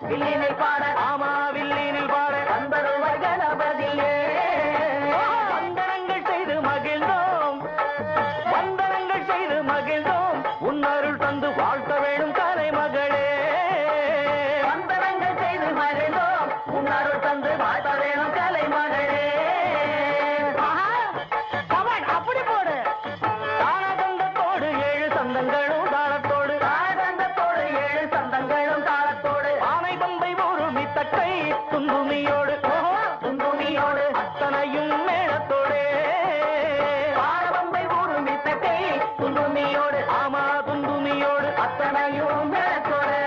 வில்லினை பாட ஆமா வில்லினில் பாட வந்தருவாய் கணபதியே. வந்தனங்கள் செய்து மகிழ்ந்தோம், வந்தனங்கள் செய்து மகிழ்ந்தோம், உன்னருள் தந்து வாழ்த்த வேணும் கலைமகளே. வந்தனங்கள் செய்து மகிழ்ந்தோம், உன்னருள் தந்து வாழ்த்த வேணும் கலைமகளே. அப்படி போடு. தானதந்தத்தோடு 7 சந்தங்களும் தாளத்தோடு, தானதந்தத்தோடு 7 சந்தங்களும் தாளத்தோடு, ஆனை பம்பை ஊருமி தட்டை துந்துமியோடு, துந்துமியோடு அத்தனையும் மேளத்தோடு, ஆனபம்பை ஊருமி தட்டை துந்துமியோடு, ஆமா துந்துமியோடு அத்தனையும் மேளத்தோடு.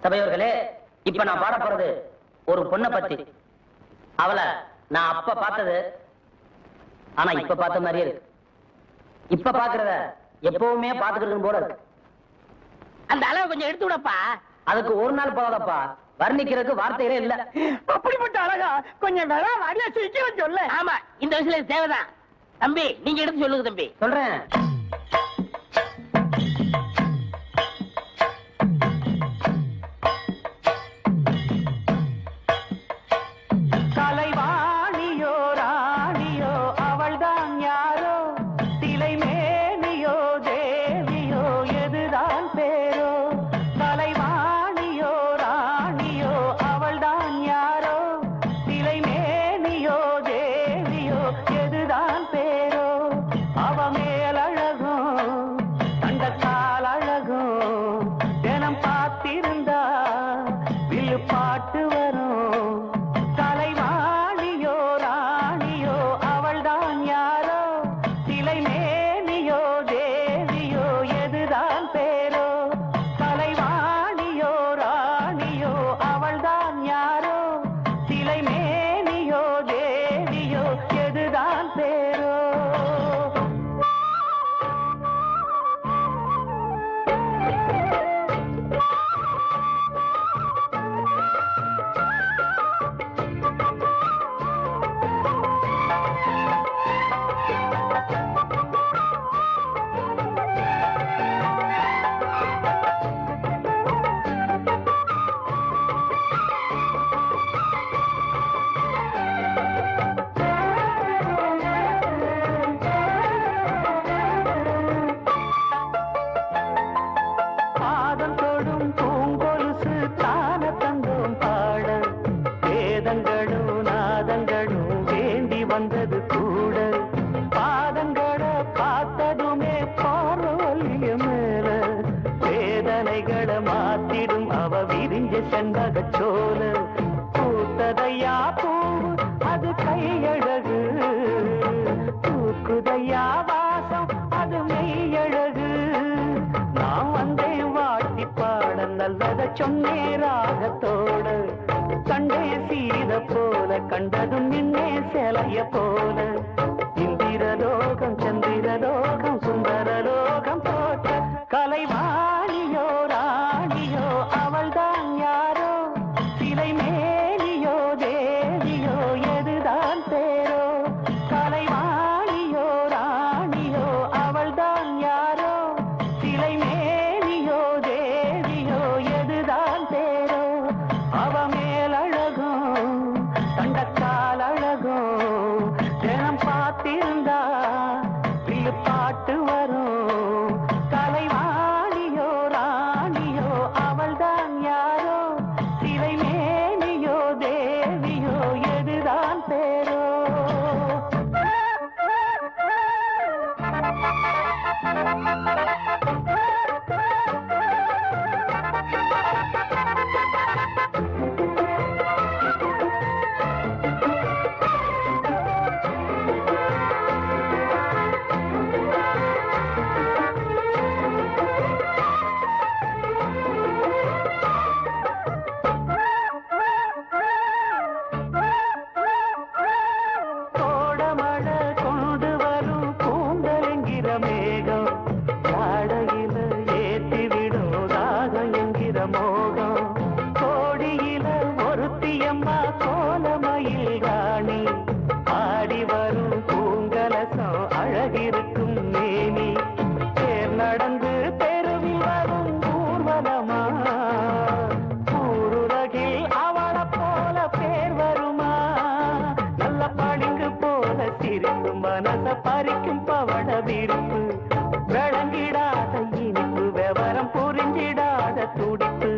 சபையோர்களே, இப்ப நான் பாட போறது ஒரு பொண்ணை பத்தி. அவளை நான் அப்ப பார்த்தது, ஆனா இப்ப பார்த்த மாதிரியே இருக்கு. இப்ப பாக்குறத எப்பவுமே பாத்துக்கிறது போல இருக்கு. அந்த அளவு கொஞ்சம் எடுத்து விடப்பா. அதுக்கு ஒரு நாள் போதாதப்பா, வர்ணிக்கிறதுக்கு வார்த்தைகளே இல்ல. அப்படிப்பட்ட அழகா கொஞ்சம் வேலை வாரியா சீக்கிரம் சொல்ல. ஆமா, இந்த வயசுல தேவைதான். தம்பி நீங்க எடுத்து சொல்லுங்க தம்பி. சொல்றேன். செண்பகச்சோல பூத்ததையா பூ, அது கையழகு, பூக்குதையா வாசம், அது மெய்யழகு. நான் வந்தேன் வாட்டி பாட, நல்லத சொன்னே ராகத்தோட, கண்டே சீத போல, கண்டதும் நின்னே சிலைய போல. இந்திரலோகம் சந்திரலோகம் சுந்தரலோகம் போட்ட கலைவாணியோ ராணியோ அவள்தான் யாரோ, சிலை மேலியோ தேவியோ எதுதான் பேரோ. கலைவாணியோ ராணியோ அவள்தான் யாரோ, சிலை மேலியோ தேவியோ எதுதான் பேரோ. அவ மேலழகோ தண்டக்கால் அழகோ, சிரிப்பு மனச பறிக்கும் பவள விருப்பு விளங்கிடாத இனிப்பு விவரம் புரிஞ்சிடாத துடிப்பு